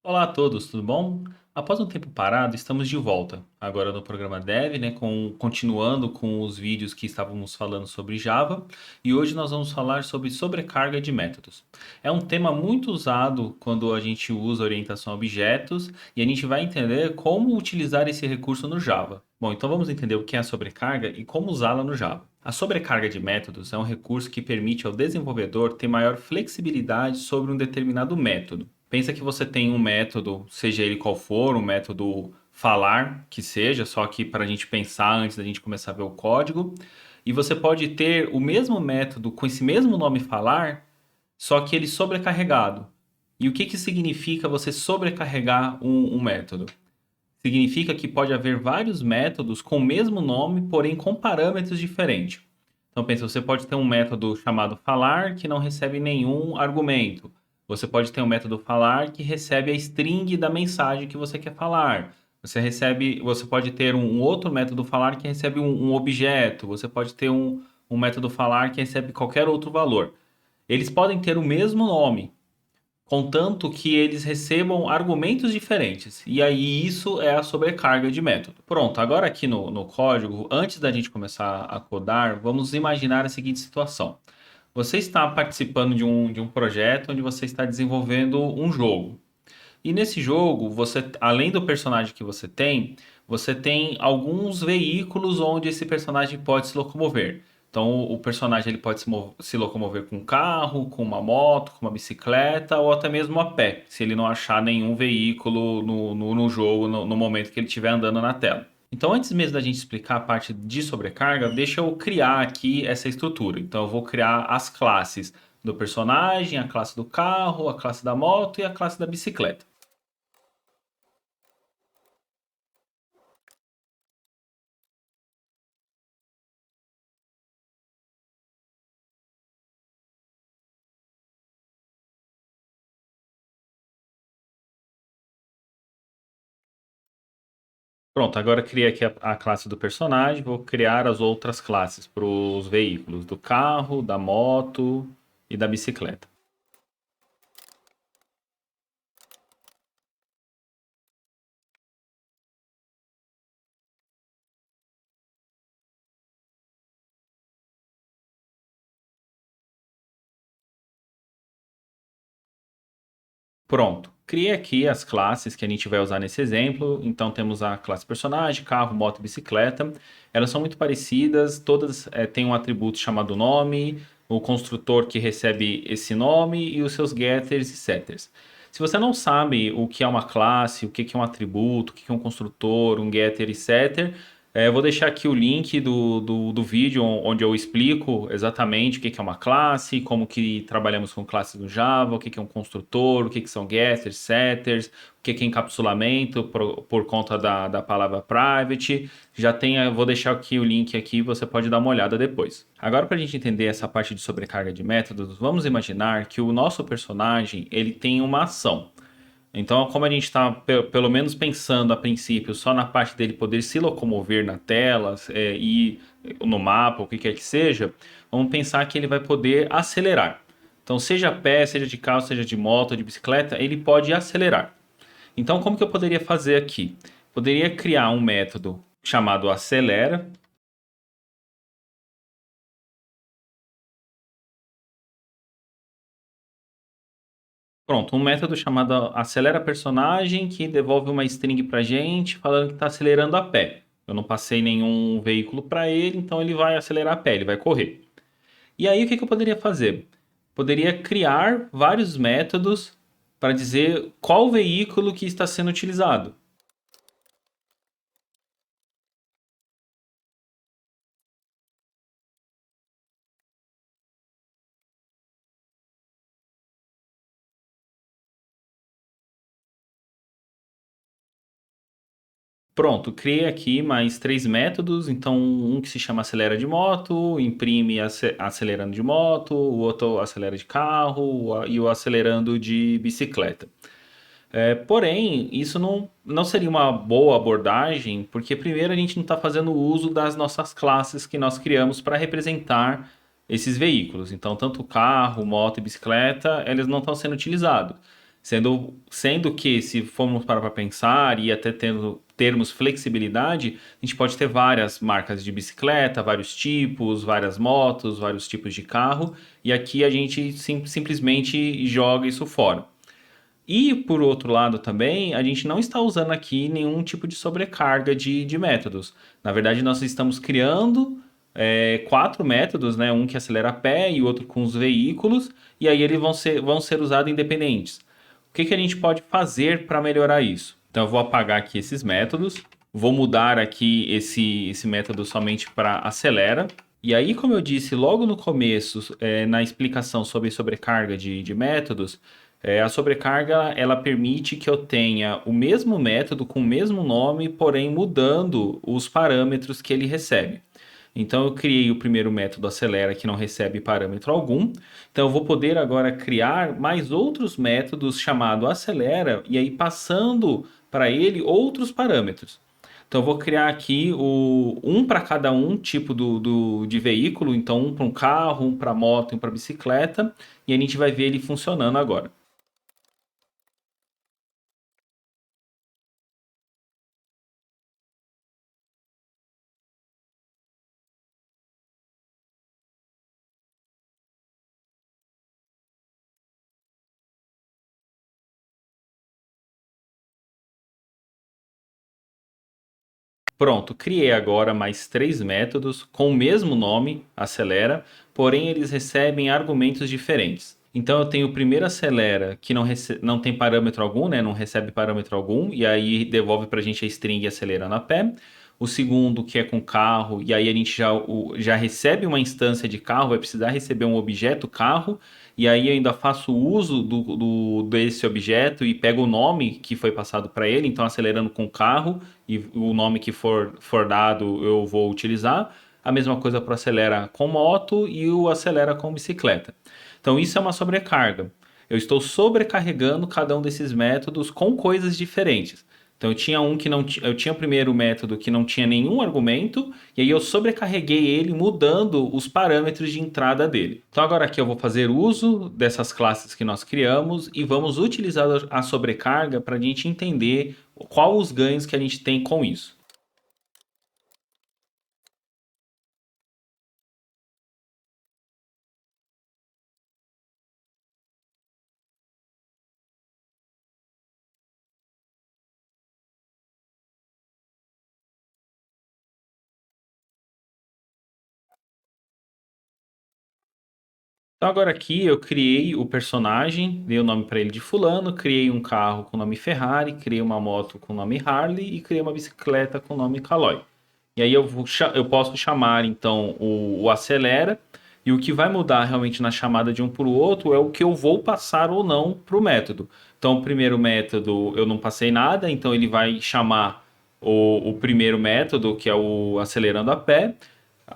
Olá a todos, tudo bom? Após um tempo parado, estamos de volta, agora no programa Dev, né, continuando com os vídeos que estávamos falando sobre Java, e hoje nós vamos falar sobre sobrecarga de métodos. É um tema muito usado quando a gente usa orientação a objetos, e a gente vai entender como utilizar esse recurso no Java. Bom, então vamos entender o que é a sobrecarga e como usá-la no Java. A sobrecarga de métodos é um recurso que permite ao desenvolvedor ter maior flexibilidade sobre um determinado método. Pensa que você tem um método, seja ele qual for, um método falar que seja, só que para a gente pensar antes da gente começar a ver o código. E você pode ter o mesmo método com esse mesmo nome falar, só que ele sobrecarregado. E o que, que significa você sobrecarregar um método? Significa que pode haver vários métodos com o mesmo nome, porém com parâmetros diferentes. Então, pensa, você pode ter um método chamado falar que não recebe nenhum argumento. Você pode ter um método falar que recebe a string da mensagem que você quer falar. Você pode ter um outro método falar que recebe um objeto. Você pode ter um método falar que recebe qualquer outro valor. Eles podem ter o mesmo nome, contanto que eles recebam argumentos diferentes. E aí isso é a sobrecarga de método. Pronto, agora aqui no código, antes da gente começar a codar, vamos imaginar a seguinte situação. Você está participando de um projeto onde você está desenvolvendo um jogo. E nesse jogo, você, além do personagem que você tem alguns veículos onde esse personagem pode se locomover. Então, o personagem ele pode se locomover com um carro, com uma moto, com uma bicicleta ou até mesmo a pé, se ele não achar nenhum veículo no jogo no momento que ele estiver andando na tela. Então, antes mesmo da gente explicar a parte de sobrecarga, deixa eu criar aqui essa estrutura. Então, eu vou criar as classes do personagem, a classe do carro, a classe da moto e a classe da bicicleta. Pronto, agora criei aqui a classe do personagem, vou criar as outras classes para os veículos do carro, da moto e da bicicleta. Pronto, criei aqui as classes que a gente vai usar nesse exemplo. Então temos a classe personagem, carro, moto e bicicleta. Elas são muito parecidas, todas têm um atributo chamado nome, o construtor que recebe esse nome e os seus getters e setters. Se você não sabe o que é uma classe, o que é um atributo, o que é um construtor, um getter e setter, eu vou deixar aqui o link do vídeo onde eu explico exatamente o que é uma classe, como que trabalhamos com classes no Java, o que é um construtor, o que são getters, setters, o que é encapsulamento por conta da palavra private. Vou deixar aqui o link aqui, você pode dar uma olhada depois. Agora, para a gente entender essa parte de sobrecarga de métodos, vamos imaginar que o nosso personagem ele tem uma ação. Então, como a gente está pelo menos pensando a princípio só na parte dele poder se locomover na tela e no mapa, o que quer que seja, vamos pensar que ele vai poder acelerar. Então, seja a pé, seja de carro, seja de moto, de bicicleta, ele pode acelerar. Então, como que eu poderia fazer aqui? Poderia criar um método chamado acelera. Pronto, um método chamado acelera personagem que devolve uma string pra gente falando que está acelerando a pé. Eu não passei nenhum veículo para ele, então ele vai acelerar a pé, ele vai correr. E aí o que eu poderia fazer? Poderia criar vários métodos para dizer qual veículo que está sendo utilizado. Pronto, criei aqui mais três métodos. Então, um que se chama acelera de moto, imprime acelerando de moto, o outro acelera de carro e o acelerando de bicicleta. Porém, isso não seria uma boa abordagem, porque primeiro a gente não está fazendo uso das nossas classes que nós criamos para representar esses veículos. Então, tanto carro, moto e bicicleta, eles não estão sendo utilizados. Sendo que, se formos para pensar e até termos flexibilidade, a gente pode ter várias marcas de bicicleta, vários tipos, várias motos, vários tipos de carro, e aqui a gente simplesmente joga isso fora. E, por outro lado, também, a gente não está usando aqui nenhum tipo de sobrecarga de métodos. Na verdade, nós estamos criando quatro métodos, né? Um que acelera a pé e outro com os veículos, e aí eles vão ser usados independentes. O que que a gente pode fazer para melhorar isso? Então, eu vou apagar aqui esses métodos, vou mudar aqui esse método somente para acelera. E aí, como eu disse logo no começo, na explicação sobre sobrecarga de métodos, a sobrecarga ela permite que eu tenha o mesmo método com o mesmo nome, porém mudando os parâmetros que ele recebe. Então eu criei o primeiro método acelera que não recebe parâmetro algum. Então eu vou poder agora criar mais outros métodos chamado acelera e aí passando para ele outros parâmetros. Então eu vou criar aqui um para cada um tipo de veículo, então um para um carro, um para moto, um para bicicleta, e a gente vai ver ele funcionando agora. Pronto, criei agora mais três métodos com o mesmo nome, acelera, porém eles recebem argumentos diferentes. Então eu tenho o primeiro acelera, que não tem parâmetro algum, né? Não recebe parâmetro algum, e aí devolve pra gente a string acelerando a pé. O segundo, que é com carro, e aí a gente já recebe uma instância de carro, vai precisar receber um objeto carro, e aí eu ainda faço uso desse objeto e pego o nome que foi passado para ele, então acelerando com carro, e o nome que for dado eu vou utilizar. A mesma coisa para o acelera com moto e o acelera com bicicleta. Então isso é uma sobrecarga. Eu estou sobrecarregando cada um desses métodos com coisas diferentes. Então eu tinha um que não eu tinha o primeiro método que não tinha nenhum argumento, e aí eu sobrecarreguei ele mudando os parâmetros de entrada dele. Então agora aqui eu vou fazer uso dessas classes que nós criamos e vamos utilizar a sobrecarga para a gente entender qual os ganhos que a gente tem com isso. Então agora aqui eu criei o personagem, dei o nome para ele de fulano, criei um carro com o nome Ferrari, criei uma moto com o nome Harley e criei uma bicicleta com o nome Caloi. E aí eu posso chamar então o acelera, e o que vai mudar realmente na chamada de um para o outro é o que eu vou passar ou não para o método. Então o primeiro método eu não passei nada, então ele vai chamar o primeiro método, que é o acelerando a pé.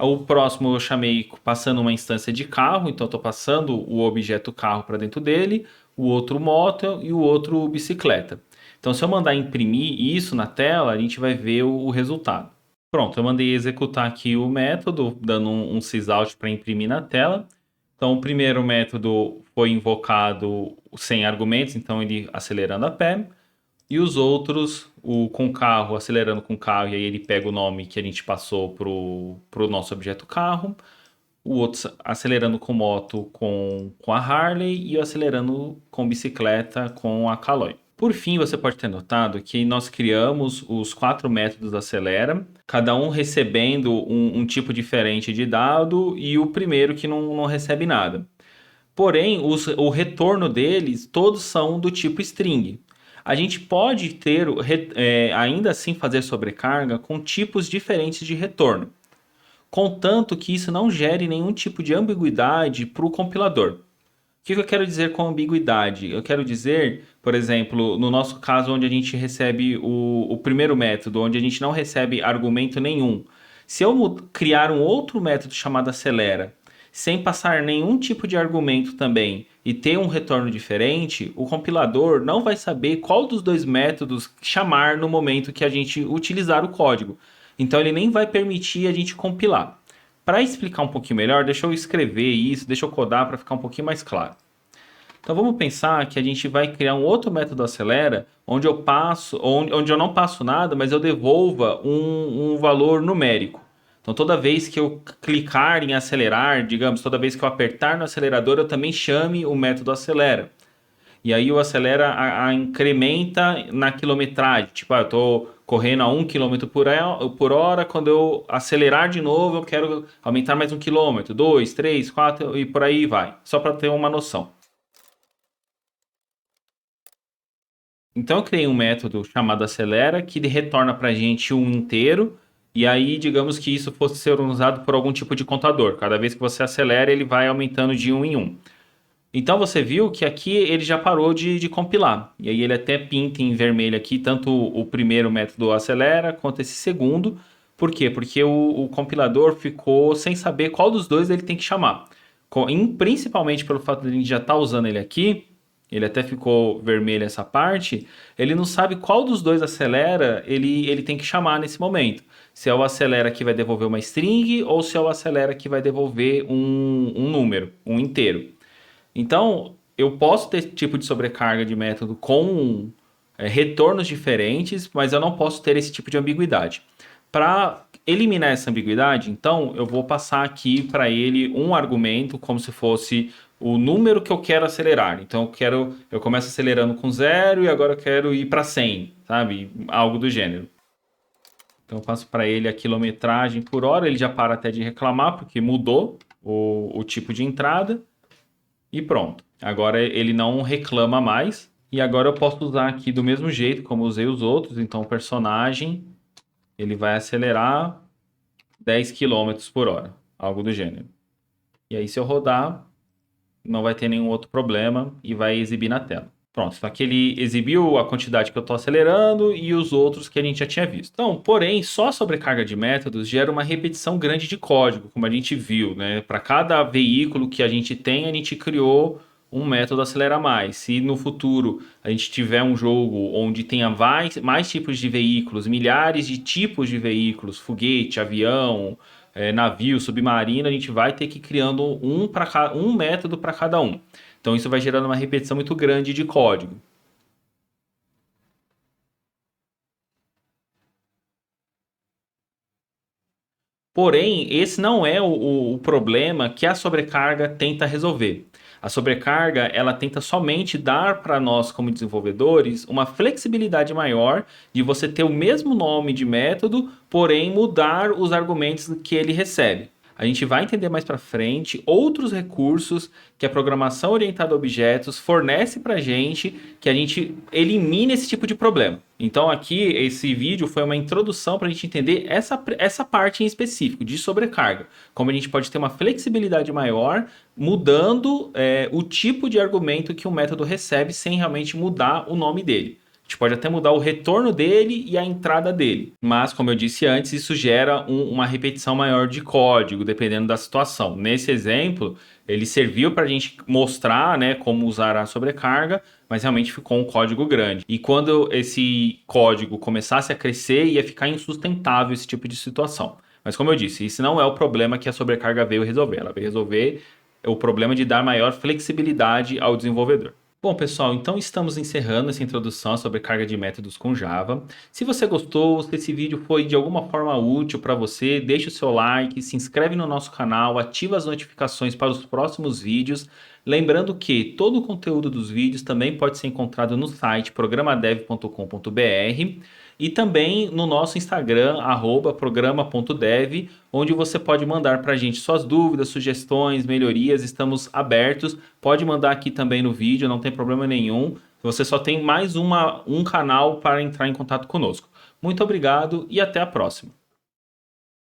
O próximo eu chamei passando uma instância de carro, então estou passando o objeto carro para dentro dele, o outro moto e o outro bicicleta. Então, se eu mandar imprimir isso na tela, a gente vai ver o resultado. Pronto, eu mandei executar aqui o método, dando um sysout para imprimir na tela. Então, o primeiro método foi invocado sem argumentos, então ele acelerando a pé. E os outros, o com carro, acelerando com carro, e aí ele pega o nome que a gente passou pro nosso objeto carro. O outro acelerando com moto com a Harley e o acelerando com bicicleta com a Caloi. Por fim, você pode ter notado que nós criamos os quatro métodos acelera, cada um recebendo um tipo diferente de dado e o primeiro que não recebe nada. Porém, o retorno deles todos são do tipo string. A gente pode ter, ainda assim, fazer sobrecarga com tipos diferentes de retorno, contanto que isso não gere nenhum tipo de ambiguidade para o compilador. O que eu quero dizer com ambiguidade? Eu quero dizer, por exemplo, no nosso caso, onde a gente recebe o primeiro método, onde a gente não recebe argumento nenhum. Se eu criar um outro método chamado acelera, sem passar nenhum tipo de argumento também, e ter um retorno diferente, o compilador não vai saber qual dos dois métodos chamar no momento que a gente utilizar o código. Então ele nem vai permitir a gente compilar. Para explicar um pouquinho melhor, deixa eu escrever isso, deixa eu codar para ficar um pouquinho mais claro. Então vamos pensar que a gente vai criar um outro método acelera, onde eu passo, onde eu não passo nada, mas eu devolva um valor numérico. Então toda vez que eu clicar em acelerar, digamos, toda vez que eu apertar no acelerador, eu também chame o método acelera. E aí o acelera a incrementa na quilometragem. Tipo, eu estou correndo a 1 km por hora, quando eu acelerar de novo, eu quero aumentar mais 1 km, 2, 3, 4 e por aí vai. Só para ter uma noção. Então eu criei um método chamado acelera que ele retorna para a gente um inteiro. E aí, digamos que isso fosse ser usado por algum tipo de contador. Cada vez que você acelera, ele vai aumentando de um em um. Então você viu que aqui ele já parou de compilar. E aí ele até pinta em vermelho aqui, tanto o primeiro método acelera quanto esse segundo. Por quê? Porque o compilador ficou sem saber qual dos dois ele tem que chamar. Principalmente pelo fato de a gente já estar usando ele aqui, ele até ficou vermelho essa parte, ele não sabe qual dos dois acelera ele tem que chamar nesse momento. Se é o acelera que vai devolver uma string ou se é o acelera que vai devolver um número, um inteiro. Então, eu posso ter tipo de sobrecarga de método com retornos diferentes, mas eu não posso ter esse tipo de ambiguidade. Para eliminar essa ambiguidade, então, eu vou passar aqui para ele um argumento como se fosse o número que eu quero acelerar. Então, eu começo acelerando com 0 e agora eu quero ir para 100, sabe? Algo do gênero. Então, eu passo para ele a quilometragem por hora, ele já para até de reclamar, porque mudou o tipo de entrada. E pronto. Agora ele não reclama mais. E agora eu posso usar aqui do mesmo jeito como usei os outros. Então o personagem ele vai acelerar 10 km por hora. Algo do gênero. E aí se eu rodar, não vai ter nenhum outro problema e vai exibir na tela. Pronto, então aqui ele exibiu a quantidade que eu estou acelerando e os outros que a gente já tinha visto. Então, porém, só a sobrecarga de métodos gera uma repetição grande de código, como a gente viu, né? Para cada veículo que a gente tem, a gente criou um método acelera mais. Se no futuro a gente tiver um jogo onde tenha mais tipos de veículos, milhares de tipos de veículos, foguete, avião, navio, submarino, a gente vai ter que ir criando um método para cada um. Então isso vai gerando uma repetição muito grande de código. Porém, esse não é o problema que a sobrecarga tenta resolver. A sobrecarga, ela tenta somente dar para nós, como desenvolvedores, uma flexibilidade maior de você ter o mesmo nome de método, porém mudar os argumentos que ele recebe. A gente vai entender mais para frente outros recursos que a programação orientada a objetos fornece para a gente elimine esse tipo de problema. Então aqui, esse vídeo foi uma introdução para a gente entender essa parte em específico, de sobrecarga. Como a gente pode ter uma flexibilidade maior, mudando o tipo de argumento que o método recebe, sem realmente mudar o nome dele. A gente pode até mudar o retorno dele e a entrada dele. Mas, como eu disse antes, isso gera uma repetição maior de código, dependendo da situação. Nesse exemplo, ele serviu para a gente mostrar, né, como usar a sobrecarga, mas realmente ficou um código grande. E quando esse código começasse a crescer, ia ficar insustentável esse tipo de situação. Mas como eu disse, isso não é o problema que a sobrecarga veio resolver. Ela veio resolver o problema de dar maior flexibilidade ao desenvolvedor. Bom, pessoal, então estamos encerrando essa introdução sobre carga de métodos com Java. Se você gostou, se esse vídeo foi de alguma forma útil para você, deixe o seu like, se inscreve no nosso canal, ativa as notificações para os próximos vídeos. Lembrando que todo o conteúdo dos vídeos também pode ser encontrado no site programadev.com.br e também no nosso Instagram, @programa.dev, onde você pode mandar para a gente suas dúvidas, sugestões, melhorias, estamos abertos. Pode mandar aqui também no vídeo, não tem problema nenhum. Você só tem mais um canal para entrar em contato conosco. Muito obrigado e até a próxima.